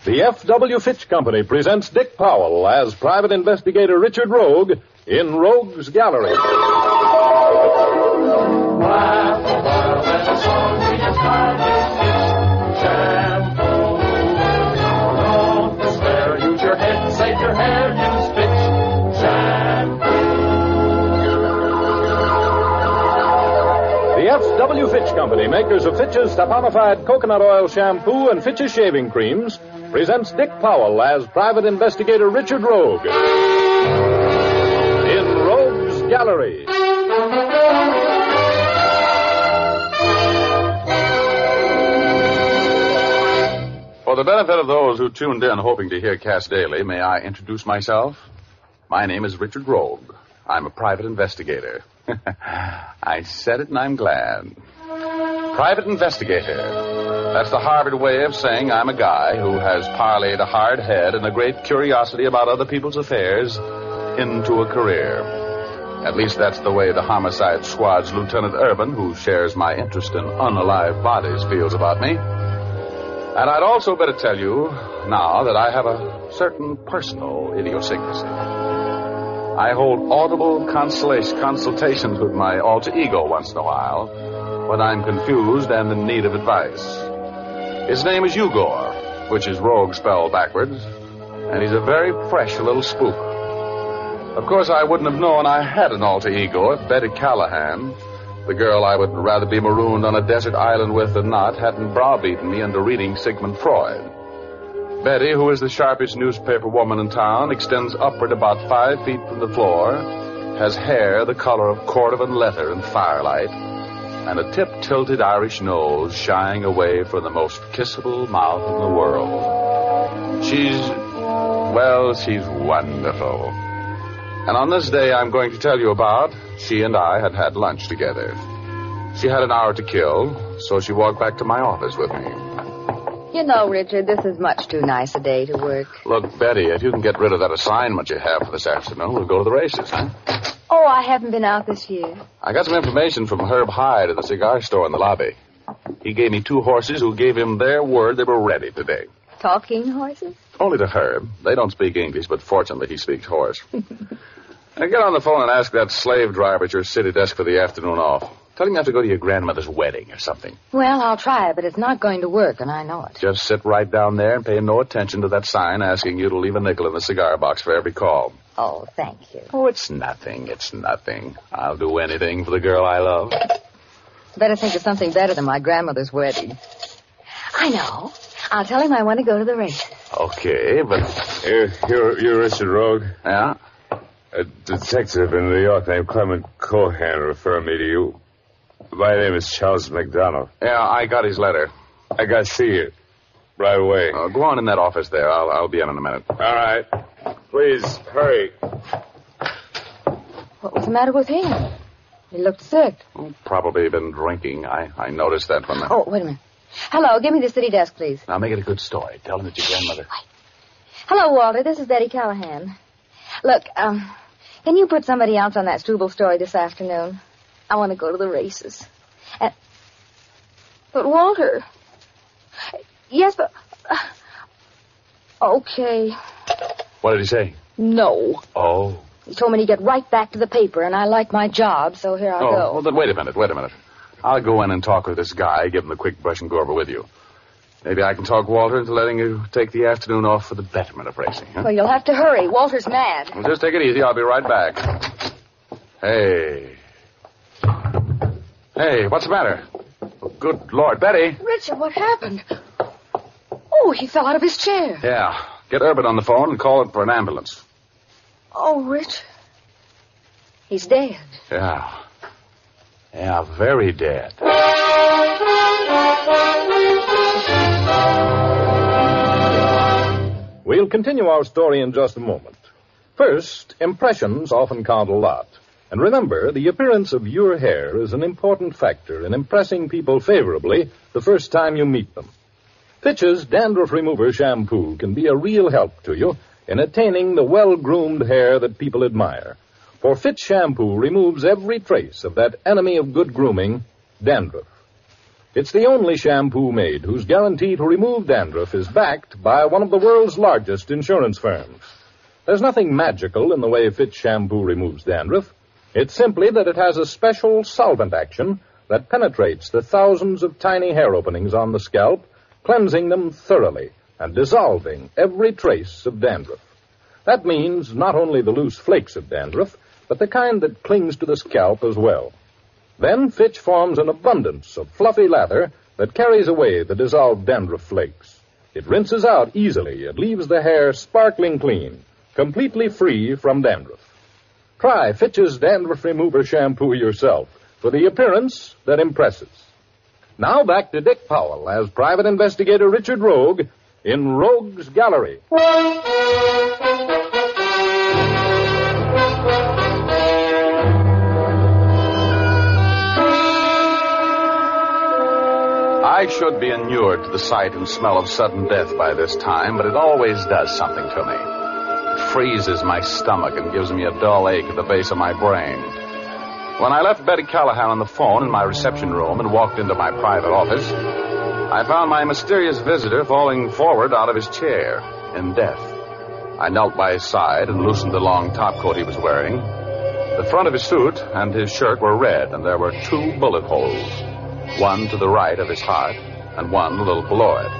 The F.W. Fitch Company presents Dick Powell as Private Investigator Richard Rogue in Rogue's Gallery. Use your head, save your hair, use Fitch shampoo. The F.W. Fitch Company, makers of Fitch's saponified coconut oil shampoo and Fitch's shaving creams, presents Dick Powell as Private Investigator Richard Rogue in Rogue's Gallery. For the benefit of those who tuned in hoping to hear Cass Daly, may I introduce myself? My name is Richard Rogue. I'm a private investigator. I said it and I'm glad. Private investigator. That's the Harvard way of saying I'm a guy who has parlayed a hard head and a great curiosity about other people's affairs into a career. At least that's the way the Homicide Squad's Lieutenant Urban, who shares my interest in unalive bodies, feels about me. And I'd also better tell you now that I have a certain personal idiosyncrasy. I hold audible consultations with my alter ego once in a while when I'm confused and in need of advice. His name is Eugor, which is rogue spelled backwards, and he's a very fresh little spook. Of course, I wouldn't have known I had an alter ego if Betty Callahan, the girl I would rather be marooned on a desert island with than not, hadn't browbeaten me into reading Sigmund Freud. Betty, who is the sharpest newspaper woman in town, extends upward about 5 feet from the floor, has hair the color of cordovan leather in firelight, and a tip-tilted Irish nose shying away from the most kissable mouth in the world. She's wonderful. And on this day I'm going to tell you about, she and I had lunch together. She had an hour to kill, so she walked back to my office with me. You know, Richard, this is much too nice a day to work. Look, Betty, if you can get rid of that assignment you have for this afternoon, we'll go to the races, huh? Oh, I haven't been out this year. I got some information from Herb Hyde at the cigar store in the lobby. He gave me 2 horses who gave him their word they were ready today. Talking horses? Only to Herb. They don't speak English, but fortunately he speaks horse. Now get on the phone and ask that slave driver at your city desk for the afternoon off. Tell him you have to go to your grandmother's wedding or something. Well, I'll try, but it's not going to work, and I know it. Just sit right down there and pay no attention to that sign asking you to leave a nickel in the cigar box for every call. Oh, thank you. Oh, it's nothing. I'll do anything for the girl I love. Better think of something better than my grandmother's wedding. I know. I'll tell him I want to go to the races. Okay, but... You're Richard Rogue? Yeah? A detective in New York named Clement Cohan referred me to you. My name is Charles McDonald. Yeah, I got his letter. I got to see you right away. Go on in that office there. I'll be in a minute. All right. Please, hurry. What was the matter with him? He looked sick. Oh, probably been drinking. I noticed that when... Oh, wait a minute. Hello, give me the city desk, please. Now, make it a good story. Tell him it's your grandmother. Hello, Walter. This is Betty Callahan. Look, can you put somebody else on that Struble story this afternoon? I want to go to the races. But, Walter... Yes, but... Okay. What did he say? No. Oh. He told me to get right back to the paper, and I like my job, so here I go. Well, then wait a minute. I'll go in and talk with this guy, give him a quick brush and go over with you. Maybe I can talk Walter into letting you take the afternoon off for the betterment of racing, huh? Well, you'll have to hurry. Walter's mad. Well, just take it easy. I'll be right back. Hey, what's the matter? Oh, good Lord, Betty. Richard, what happened? Oh, he fell out of his chair. Yeah. Get Urban on the phone and call it for an ambulance. Oh, Richard. He's dead. Yeah, very dead. We'll continue our story in just a moment. First, impressions often count a lot. And remember, the appearance of your hair is an important factor in impressing people favorably the first time you meet them. Fitch's Dandruff Remover Shampoo can be a real help to you in attaining the well-groomed hair that people admire. For Fitch Shampoo removes every trace of that enemy of good grooming, dandruff. It's the only shampoo made whose guarantee to remove dandruff is backed by one of the world's largest insurance firms. There's nothing magical in the way Fitch shampoo removes dandruff. It's simply that it has a special solvent action that penetrates the thousands of tiny hair openings on the scalp, cleansing them thoroughly and dissolving every trace of dandruff. That means not only the loose flakes of dandruff, but the kind that clings to the scalp as well. Then Fitch forms an abundance of fluffy lather that carries away the dissolved dandruff flakes. It rinses out easily and leaves the hair sparkling clean, completely free from dandruff. Try Fitch's Dandruff Remover Shampoo yourself for the appearance that impresses. Now back to Dick Powell as Private Investigator Richard Rogue in Rogue's Gallery. I should be inured to the sight and smell of sudden death by this time, but it always does something to me. It freezes my stomach and gives me a dull ache at the base of my brain. When I left Betty Callahan on the phone in my reception room and walked into my private office, I found my mysterious visitor falling forward out of his chair in death. I knelt by his side and loosened the long topcoat he was wearing. The front of his suit and his shirt were red, and there were 2 bullet holes. One to the right of his heart, and one a little below it.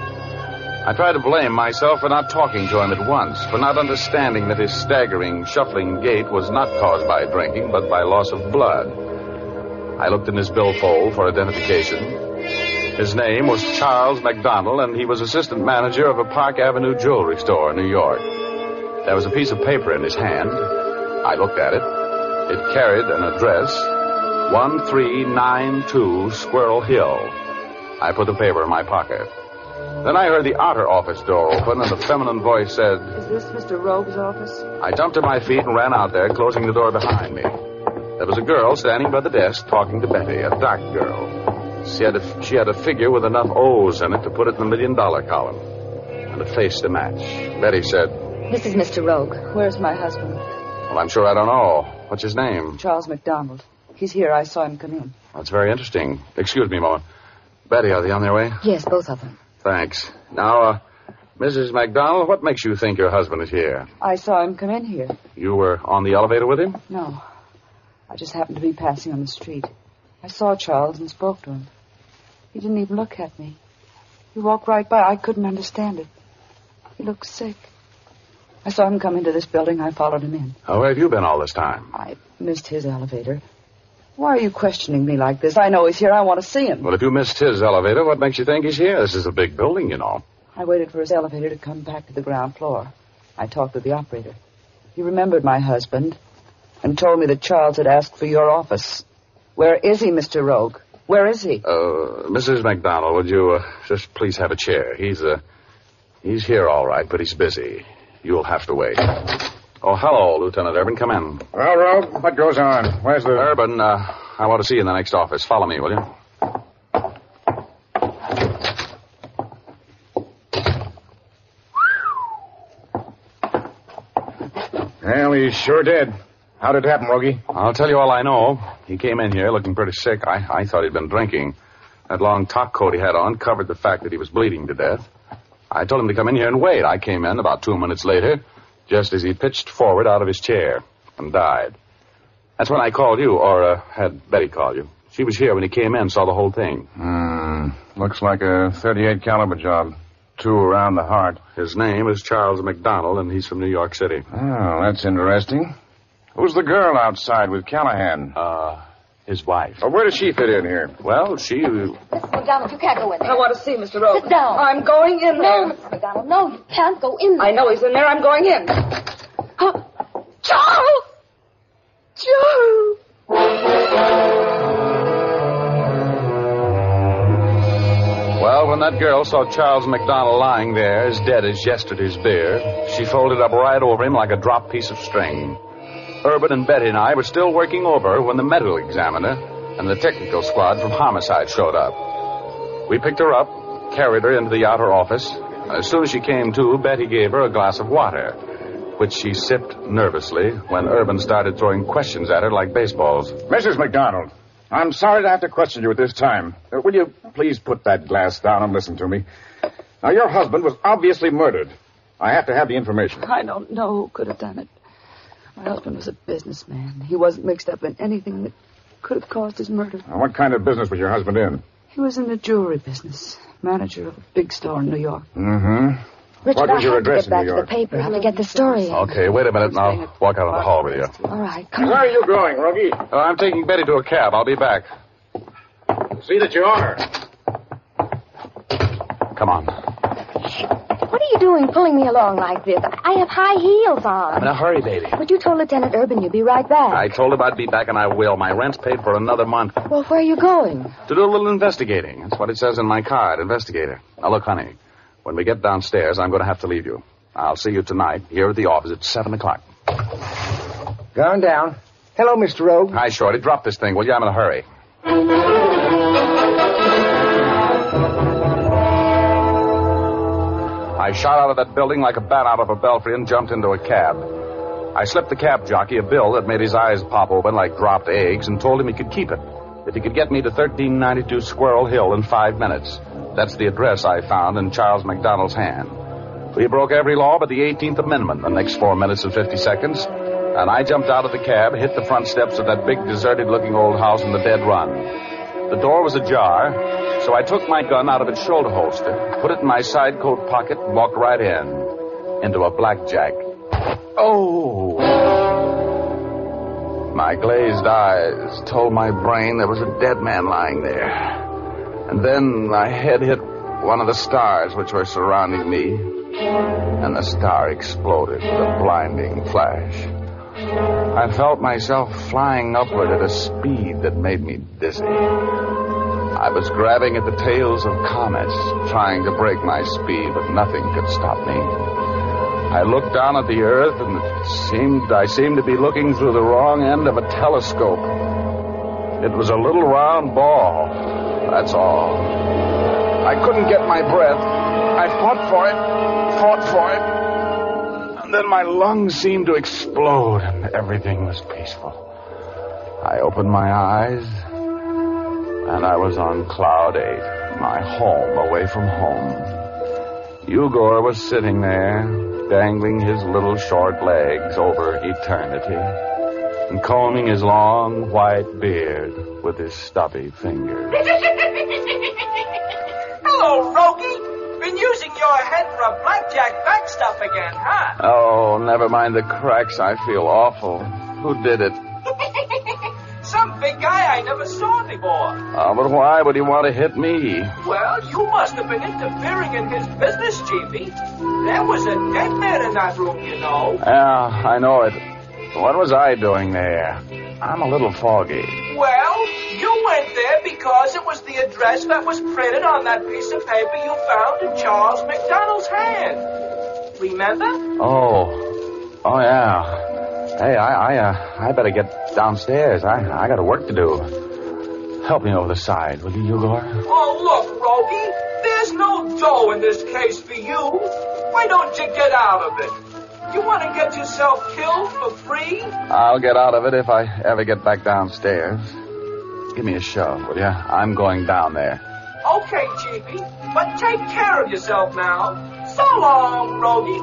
I tried to blame myself for not talking to him at once, for not understanding that his staggering, shuffling gait was not caused by drinking, but by loss of blood. I looked in his billfold for identification. His name was Charles McDonald, and he was assistant manager of a Park Avenue jewelry store in New York. There was a piece of paper in his hand. I looked at it. It carried an address, 1392 Squirrel Hill. I put the paper in my pocket. Then I heard the outer office door open, and a feminine voice said, "Is this Mr. Rogue's office?" I jumped to my feet and ran out there, closing the door behind me. There was a girl standing by the desk talking to Betty, a dark girl. She had a figure with enough O's in it to put it in the $1 million column, and a face to match. Betty said, This is Mr. Rogue. Where's my husband? "Well, I'm sure I don't know. What's his name?" Charles McDonald. He's here. I saw him come in. That's very interesting. Excuse me a moment. Betty, are they on their way? Yes, both of them. Thanks. Now, Mrs. McDonald, what makes you think your husband is here? I saw him come in here. You were on the elevator with him? No. I just happened to be passing on the street. I saw Charles and spoke to him. He didn't even look at me. He walked right by. I couldn't understand it. He looked sick. I saw him come into this building. I followed him in. Oh, where have you been all this time? I missed his elevator. Why are you questioning me like this? I know he's here. I want to see him. Well, if you missed his elevator, what makes you think he's here? This is a big building, you know. I waited for his elevator to come back to the ground floor. I talked with the operator. He remembered my husband and told me that Charles had asked for your office. Where is he, Mr. Rogue? Where is he? Mrs. McDonald, would you just please have a chair? He's here all right, but he's busy. You'll have to wait. Oh, hello, Lieutenant Urban. Come in. Well, Rogue, what goes on? Where's the... Urban, I want to see you in the next office. Follow me, will you? Well, he's sure dead. How did it happen, Rogie? I'll tell you all I know. He came in here looking pretty sick. I thought he'd been drinking. That long top coat he had on covered the fact that he was bleeding to death. I told him to come in here and wait. I came in about 2 minutes later, just as he pitched forward out of his chair and died. That's when I called you, or had Betty call you. She was here when he came in, saw the whole thing. Looks like a .38 caliber job. 2 around the heart. His name is Charles McDonald, and he's from New York City. Oh, that's interesting. Who's the girl outside with Callahan? His wife. Oh, where does she fit in here? Well, she... Mrs. McDonald, you can't go in there. I want to see Mr. Rogue. Sit down. I'm going in there. No, Mrs. McDonald, no, you can't go in there. I know he's in there. I'm going in. Charles! Charles! Well, when that girl saw Charles McDonald lying there, as dead as yesterday's beer, she folded up right over him like a dropped piece of string. Urban and Betty and I were still working over when the medical examiner and the technical squad from homicide showed up. We picked her up, carried her into the outer office. As soon as she came to, Betty gave her a glass of water, which she sipped nervously when Urban started throwing questions at her like baseballs. Mrs. McDonald, I'm sorry to have to question you at this time. Will you please put that glass down and listen to me? Now, your husband was obviously murdered. I have to have the information. I don't know who could have done it. My husband was a businessman. He wasn't mixed up in anything that could have caused his murder. Now, what kind of business was your husband in? He was in the jewelry business. Manager of a big store in New York. Mm-hmm. Richard, What was your I have to address get back in New to York? the paper. I have to get the story in. Okay, wait a minute and I'll walk out in the hall with you. All right, come Where on. are you going, Rogie? I'm taking Betty to a cab. I'll be back. See that you are. Come on. What are you doing pulling me along like this? I have high heels on. I'm in a hurry, baby. But you told Lieutenant Urban you'd be right back. I told him I'd be back, and I will. My rent's paid for another month. Well, where are you going? To do a little investigating. That's what it says in my card, investigator. Now, look, honey, when we get downstairs, I'm going to have to leave you. I'll see you tonight here at the office at 7 o'clock. Gone down. Hello, Mr. Rogue. Hi, Shorty. Drop this thing, will you? I'm in a hurry. I shot out of that building like a bat out of a belfry and jumped into a cab. I slipped the cab jockey a bill that made his eyes pop open like dropped eggs and told him he could keep it if he could get me to 1392 Squirrel Hill in 5 minutes. That's the address I found in Charles McDonald's hand. We broke every law but the 18th Amendment the next 4 minutes and 50 seconds, and I jumped out of the cab, hit the front steps of that big deserted-looking old house in the dead run. The door was ajar, so I took my gun out of its shoulder holster, put it in my side coat pocket, and walked right into a blackjack. Oh! My glazed eyes told my brain there was a dead man lying there. And then my head hit one of the stars which were surrounding me, and the star exploded with a blinding flash. I felt myself flying upward at a speed that made me dizzy. I was grabbing at the tails of comets, trying to break my speed, but nothing could stop me. I looked down at the earth, and I seemed to be looking through the wrong end of a telescope. It was a little round ball, that's all. I couldn't get my breath. I fought for it. And then my lungs seemed to explode, and everything was peaceful. I opened my eyes, and I was on Cloud 8, my home away from home. Eugor was sitting there, dangling his little short legs over eternity, and combing his long white beard with his stubby fingers. Hello, Rogie. Been using your head for a blackjack back stuff again, huh? Oh, never mind the cracks. I feel awful. Who did it? Some big guy I never saw before. Oh, but why would he want to hit me? Well, you must have been interfering in his business, Chiefy. There was a dead man in that room, you know. Yeah, I know it. What was I doing there? I'm a little foggy. Well, you went there because it was the address that was printed on that piece of paper you found in Charles McDonald's hand. Remember? Oh, yeah. Hey, I better get downstairs. I got work to do. Help me over the side, will you, Eugor? Oh, look, Rogie, there's no dough in this case for you. Why don't you get out of it? You want to get yourself killed for free? I'll get out of it if I ever get back downstairs. Give me a shove, will you? I'm going down there. Okay, Chiefy, but take care of yourself now. So long, Rogie.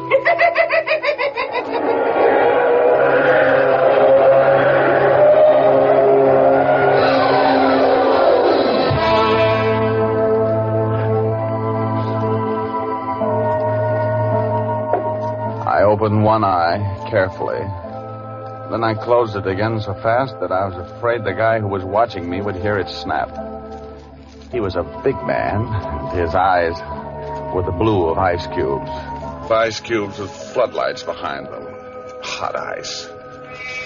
I opened one eye carefully. Then I closed it again so fast that I was afraid the guy who was watching me would hear it snap. He was a big man, and his eyes were the blue of ice cubes. Ice cubes with floodlights behind them. Hot ice.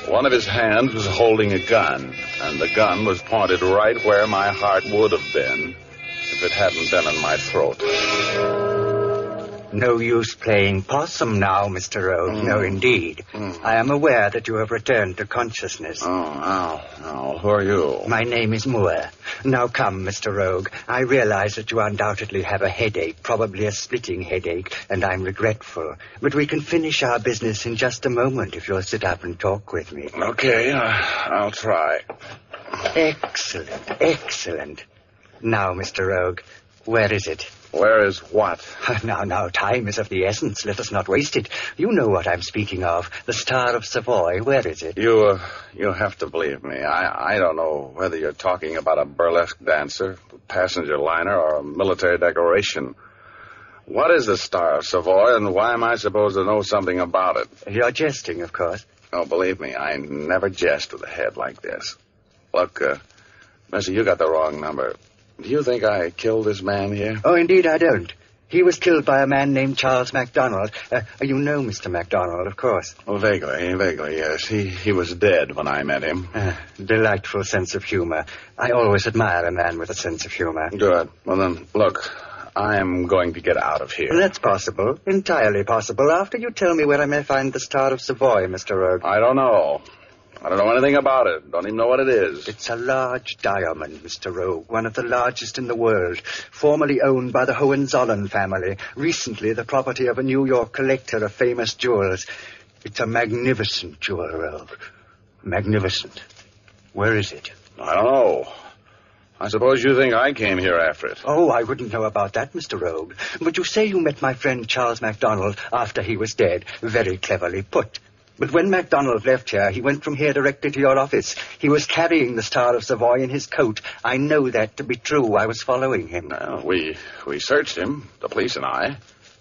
One of his hands was holding a gun, and the gun was pointed right where my heart would have been if it hadn't been in my throat. No use playing possum now, Mr. Rogue. No, indeed. I am aware that you have returned to consciousness. Oh, who are you? My name is Moore. Now come, Mr. Rogue. I realize that you undoubtedly have a headache, probably a splitting headache, and I'm regretful. But we can finish our business in just a moment if you'll sit up and talk with me. Okay, I'll try. Excellent, excellent. Now, Mr. Rogue, where is it? Where is what? Now, time is of the essence. Let us not waste it. You know what I'm speaking of. The Star of Savoy. Where is it? You have to believe me. I don't know whether you're talking about a burlesque dancer, a passenger liner, or a military decoration. What is the Star of Savoy, and why am I supposed to know something about it? You're jesting, of course. Oh, believe me, I never jest with a head like this. Look, Mister, you got the wrong number. Do you think I killed this man here? Oh, indeed I don't. He was killed by a man named Charles McDonald. You know Mr. McDonald, of course. Oh, vaguely, yes. He was dead when I met him. Delightful sense of humor. I always admire a man with a sense of humor. Good. Well, then, look, I'm going to get out of here. That's possible. Entirely possible. After you tell me where I may find the Star of Savoy, Mr. Rogue. I don't know. I don't know anything about it. Don't even know what it is. It's a large diamond, Mr. Rogue, one of the largest in the world, formerly owned by the Hohenzollern family, recently the property of a New York collector of famous jewels. It's a magnificent jewel, Rogue. Magnificent. Where is it? I don't know. I suppose you think I came here after it. Oh, I wouldn't know about that, Mr. Rogue. But you say you met my friend Charles MacDonald after he was dead. Very cleverly put. But when MacDonald left here, he went from here directly to your office. He was carrying the Star of Savoy in his coat. I know that to be true. I was following him. We searched him, the police and I.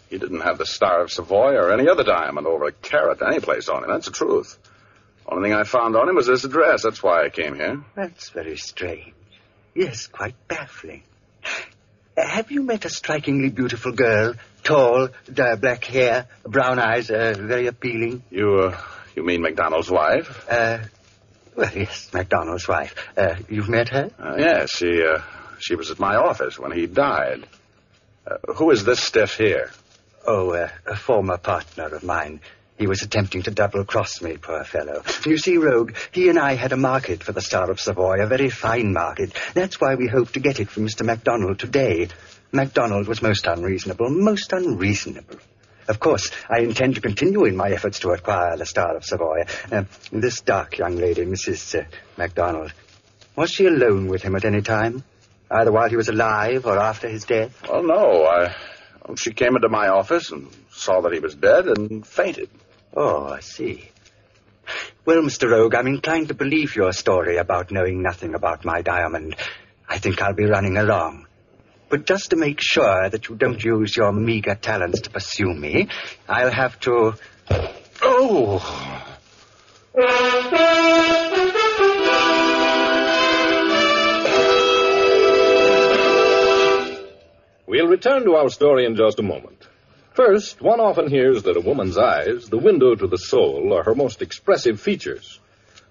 He didn't have the Star of Savoy or any other diamond over a carat any place on him. That's the truth. Only thing I found on him was this address. That's why I came here. That's very strange. Yes, quite baffling. Have you met a strikingly beautiful girl? Tall, black hair, brown eyes, very appealing. You mean McDonald's wife? Well, yes, McDonald's wife. You've met her? Yes, she was at my office when he died. Who is this stiff here? Oh, a former partner of mine. He was attempting to double-cross me, poor fellow. You see, Rogue, he and I had a market for the Star of Savoy, a very fine market. That's why we hope to get it from Mr. MacDonald today. MacDonald was most unreasonable. Of course, I intend to continue in my efforts to acquire the Star of Savoy. This dark young lady, Mrs. MacDonald, was she alone with him at any time? Either while he was alive or after his death? Well, no. She came into my office and saw that he was dead and fainted. Oh, I see. Well, Mr. Rogue, I'm inclined to believe your story about knowing nothing about my diamond. I think I'll be running along. But just to make sure that you don't use your meager talents to pursue me, I'll have to... Oh! We'll return to our story in just a moment. First, one often hears that a woman's eyes, the window to the soul, are her most expressive features.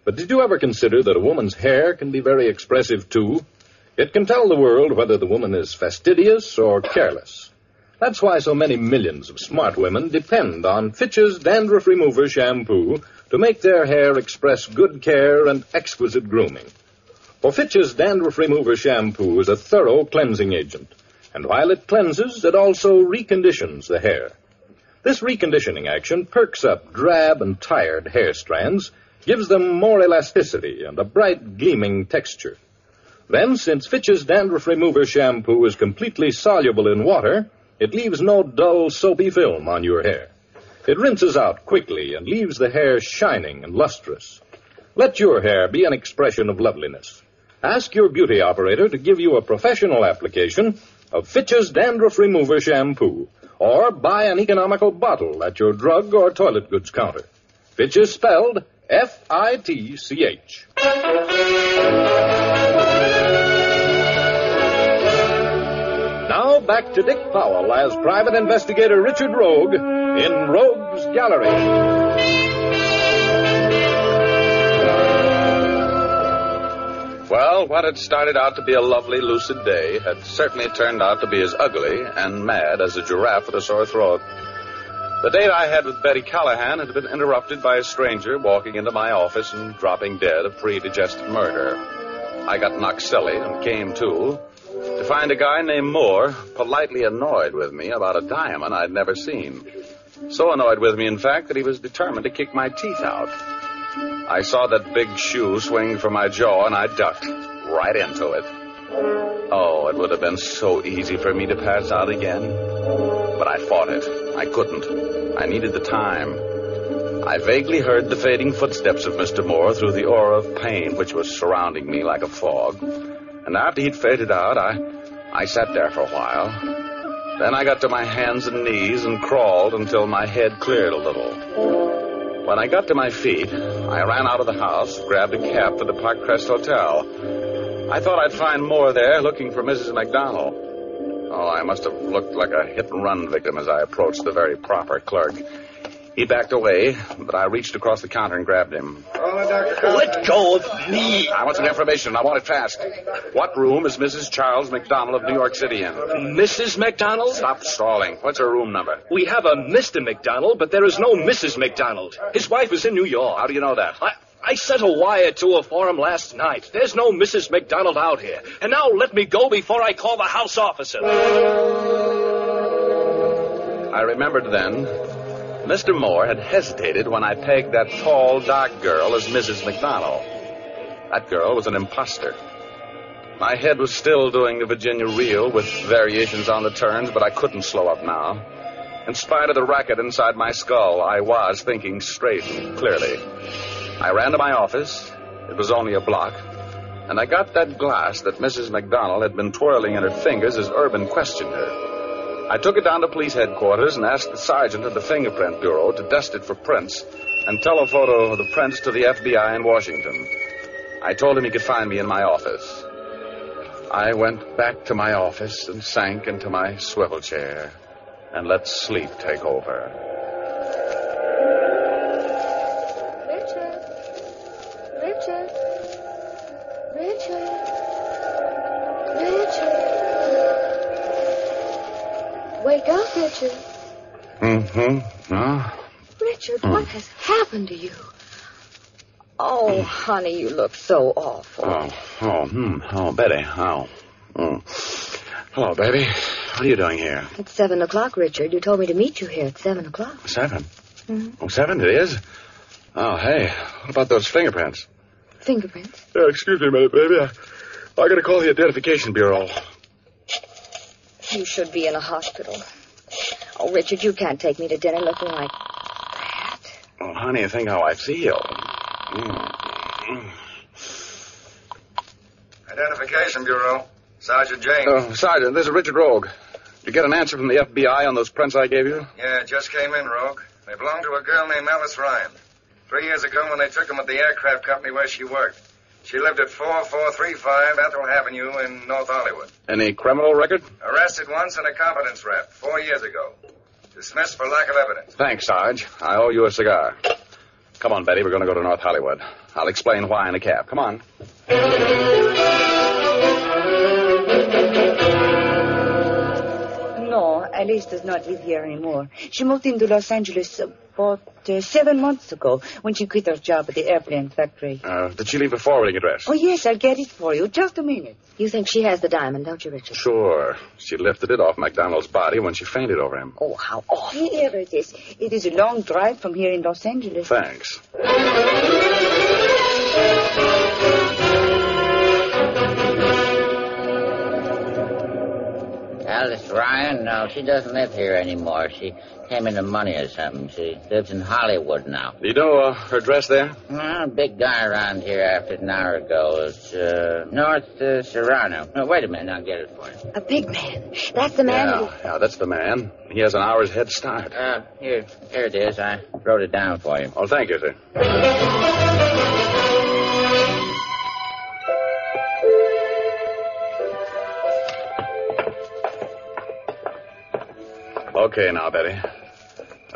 But did you ever consider that a woman's hair can be very expressive, too? It can tell the world whether the woman is fastidious or careless. That's why so many millions of smart women depend on Fitch's Dandruff Remover Shampoo to make their hair express good care and exquisite grooming. For Fitch's Dandruff Remover Shampoo is a thorough cleansing agent. And while it cleanses, it also reconditions the hair. This reconditioning action perks up drab and tired hair strands, gives them more elasticity and a bright, gleaming texture. Then, since Fitch's Dandruff Remover Shampoo is completely soluble in water, it leaves no dull, soapy film on your hair. It rinses out quickly and leaves the hair shining and lustrous. Let your hair be an expression of loveliness. Ask your beauty operator to give you a professional application of Fitch's Dandruff Remover Shampoo, or buy an economical bottle at your drug or toilet goods counter. Fitch is spelled F-I-T-C-H. Now back to Dick Powell as Private Investigator Richard Rogue in Rogue's Gallery. Well, what had started out to be a lovely, lucid day had certainly turned out to be as ugly and mad as a giraffe with a sore throat. The date I had with Betty Callahan had been interrupted by a stranger walking into my office and dropping dead of pre-digested murder. I got knocked silly and came to find a guy named Moore politely annoyed with me about a diamond I'd never seen. So annoyed with me, in fact, that he was determined to kick my teeth out. I saw that big shoe swing from my jaw, and I ducked right into it. Oh, it would have been so easy for me to pass out again. But I fought it. I couldn't. I needed the time. I vaguely heard the fading footsteps of Mr. Moore through the aura of pain which was surrounding me like a fog. And after he'd faded out, I sat there for a while. Then I got to my hands and knees and crawled until my head cleared a little. When I got to my feet, I ran out of the house, grabbed a cab for the Park Crest Hotel. I thought I'd find Moore there looking for Mrs. McDonald. Oh, I must have looked like a hit-and-run victim as I approached the very proper clerk. He backed away, but I reached across the counter and grabbed him. Let go of me. I want some information. I want it fast. What room is Mrs. Charles McDonald of New York City in? Mrs. McDonald? Stop stalling. What's her room number? We have a Mr. McDonald, but there is no Mrs. McDonald. His wife is in New York. How do you know that? I sent a wire to her for him last night. There's no Mrs. McDonald out here. And now let me go before I call the house officer. I remembered then. Mr. Moore had hesitated when I pegged that tall, dark girl as Mrs. McDonald. That girl was an imposter. My head was still doing the Virginia reel with variations on the turns, but I couldn't slow up now. In spite of the racket inside my skull, I was thinking straight and clearly. I ran to my office. It was only a block. And I got that glass that Mrs. McDonald had been twirling in her fingers as Urban questioned her. I took it down to police headquarters and asked the sergeant of the Fingerprint Bureau to dust it for prints and telephoto of the prints to the FBI in Washington. I told him he could find me in my office. I went back to my office and sank into my swivel chair and let sleep take over. Wake up, Richard. No? Richard, what has happened to you? Oh, honey, you look so awful. Oh, Betty. Hello, baby. What are you doing here? It's 7 o'clock, Richard. You told me to meet you here at 7 o'clock. 7? Mm-hmm. Oh, 7 it is? Oh, hey, what about those fingerprints? Fingerprints? Excuse me a minute, baby. I gotta call the Identification Bureau. You should be in a hospital. Oh, Richard, you can't take me to dinner looking like that. Oh, honey, you think how I feel. Identification Bureau. Sergeant James. Oh, Sergeant, this is Richard Rogue. Did you get an answer from the FBI on those prints I gave you? Yeah, it just came in, Rogue. They belong to a girl named Alice Ryan. 3 years ago when they took them at the aircraft company where she worked. She lived at 4435 Ethel Avenue in North Hollywood. Any criminal record? Arrested once in a competence rap 4 years ago. Dismissed for lack of evidence. Thanks, Sarge. I owe you a cigar. Come on, Betty. We're going to go to North Hollywood. I'll explain why in a cab. Come on. No, Alice does not live here anymore. She moved into Los Angeles about 7 months ago when she quit her job at the airplane factory. Did she leave a forwarding address? Oh, yes, I'll get it for you. Just a minute. You think she has the diamond, don't you, Richard? Sure. She lifted it off McDonald's body when she fainted over him. Oh, how awful. Here it is. It is a long drive from here in Los Angeles. Thanks. Alice Ryan? No, she doesn't live here anymore. She came into money or something. She lives in Hollywood now. Do you know her address there? A big guy around here after an hour ago. It's North Serrano. No, wait a minute. I'll get it for you. A big man. That's the man. Yeah, that's the man. He has an hour's head start. Here it is. I wrote it down for you. Oh, thank you, sir. Okay, now, Betty.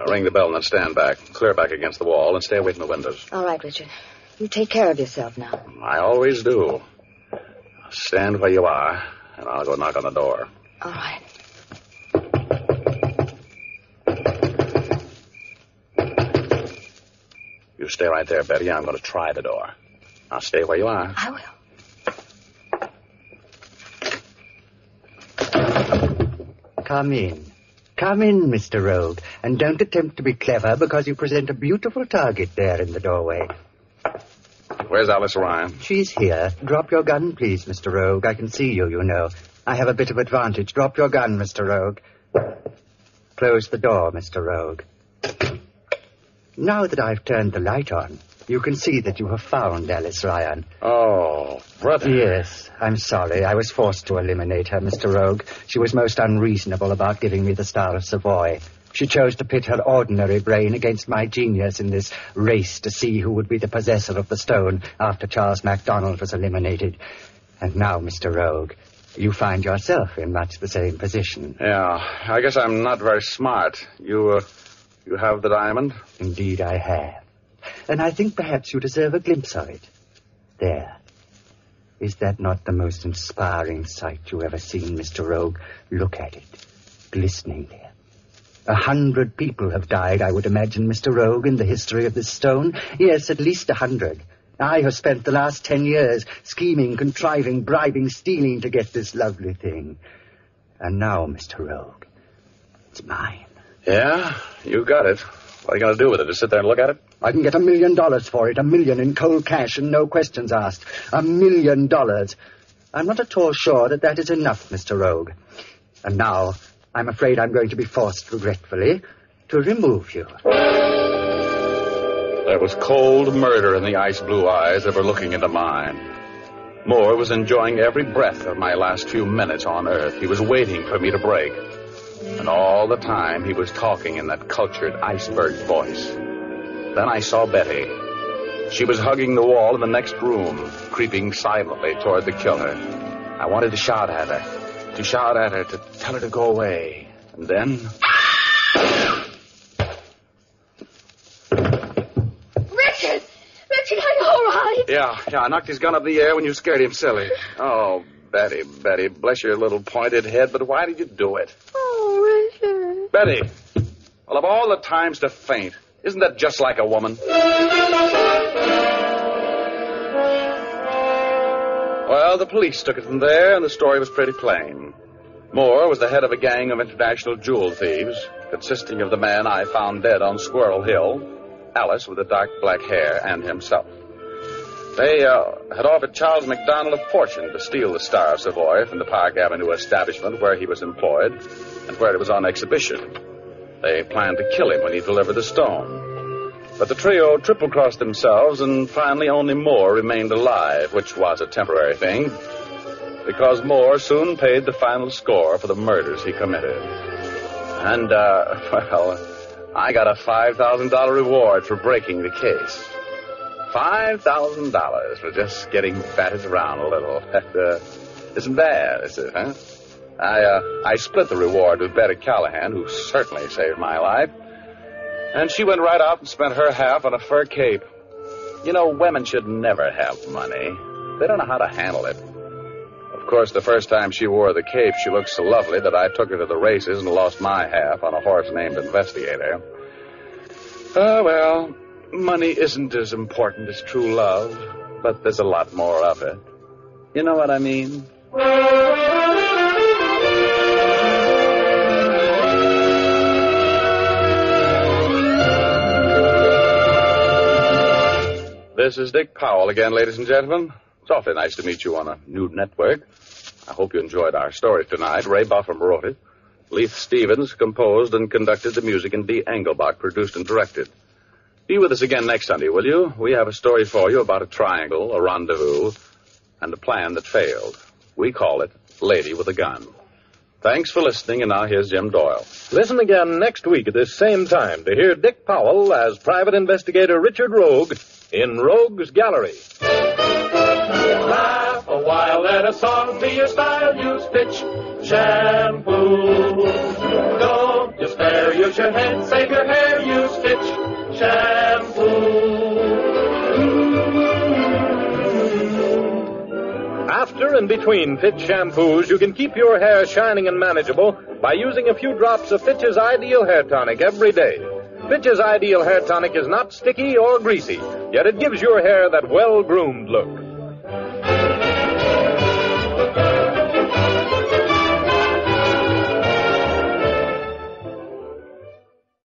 Ring the bell and then stand back. Clear back against the wall and stay away from the windows. All right, Richard. You take care of yourself now. I always do. stand where you are, and I'll go knock on the door. All right. You stay right there, Betty. I'm going to try the door. Now stay where you are. I will. Come in. Come in, Mr. Rogue. And don't attempt to be clever because you present a beautiful target there in the doorway. Where's Alice Ryan? She's here. Drop your gun, please, Mr. Rogue. I can see you, you know. I have a bit of advantage. Drop your gun, Mr. Rogue. Close the door, Mr. Rogue. Now that I've turned the light on, you can see that you have found Alice Ryan. Oh, brother. Yes, I'm sorry. I was forced to eliminate her, Mr. Rogue. She was most unreasonable about giving me the Star of Savoy. She chose to pit her ordinary brain against my genius in this race to see who would be the possessor of the stone after Charles McDonald was eliminated. And now, Mr. Rogue, you find yourself in much the same position. Yeah, I guess I'm not very smart. You have the diamond? Indeed, I have. And I think perhaps you deserve a glimpse of it. There. Is that not the most inspiring sight you ever seen, Mr. Rogue? Look at it. Glistening there. 100 people have died, I would imagine, Mr. Rogue, in the history of this stone. Yes, at least 100. I have spent the last 10 years scheming, contriving, bribing, stealing to get this lovely thing. And now, Mr. Rogue, it's mine. Yeah, you got it. What are you going to do with it? Just sit there and look at it? I can get $1 million for it. $1 million in cold cash and no questions asked. $1 million. I'm not at all sure that is enough, Mr. Rogue. And now, I'm afraid I'm going to be forced, regretfully, to remove you. There was cold murder in the ice-blue eyes that were looking into mine. Moore was enjoying every breath of my last few minutes on Earth. He was waiting for me to break. And all the time, he was talking in that cultured iceberg voice. Then I saw Betty. She was hugging the wall in the next room, creeping silently toward the killer. I wanted to shout at her, to tell her to go away. And then... Richard, are you all right? Yeah, I knocked his gun up in the air when you scared him silly. Oh, Betty, bless your little pointed head, but why did you do it? Oh, Richard. Betty, well, of all the times to faint, isn't that just like a woman? Well, the police took it from there, and the story was pretty plain. Moore was the head of a gang of international jewel thieves, consisting of the man I found dead on Squirrel Hill, Alice with the dark black hair, and himself. They had offered Charles McDonald a fortune to steal the Star of Savoy from the Park Avenue establishment where he was employed and where it was on exhibition. They planned to kill him when he delivered the stone. But the trio triple-crossed themselves, and finally only Moore remained alive, which was a temporary thing, because Moore soon paid the final score for the murders he committed. And, I got a $5,000 reward for breaking the case. $5,000 for just getting batted around a little. That isn't bad, is it, huh? I split the reward with Betty Callahan, who certainly saved my life. And she went right out and spent her half on a fur cape. You know, women should never have money. They don't know how to handle it. Of course, the first time she wore the cape, she looked so lovely that I took her to the races and lost my half on a horse named Investigator. Oh, well, money isn't as important as true love, but there's a lot more of it. You know what I mean? This is Dick Powell again, ladies and gentlemen. It's awfully nice to meet you on a new network. I hope you enjoyed our story tonight. Ray Buffum wrote it. Leith Stevens composed and conducted the music, and Dee Engelbach produced and directed. Be with us again next Sunday, will you? We have a story for you about a triangle, a rendezvous, and a plan that failed. We call it Lady with a Gun. Thanks for listening, and now here's Jim Doyle. Listen again next week at this same time to hear Dick Powell as private investigator Richard Rogue in Rogue's Gallery. Laugh a while, let a song be your style. Use pitch shampoo. Don't despair, use your head, save your hair. Use pitch shampoo. After and between Fitch shampoos, you can keep your hair shining and manageable by using a few drops of Fitch's Ideal Hair Tonic every day. Fitch's Ideal Hair Tonic is not sticky or greasy, yet it gives your hair that well-groomed look.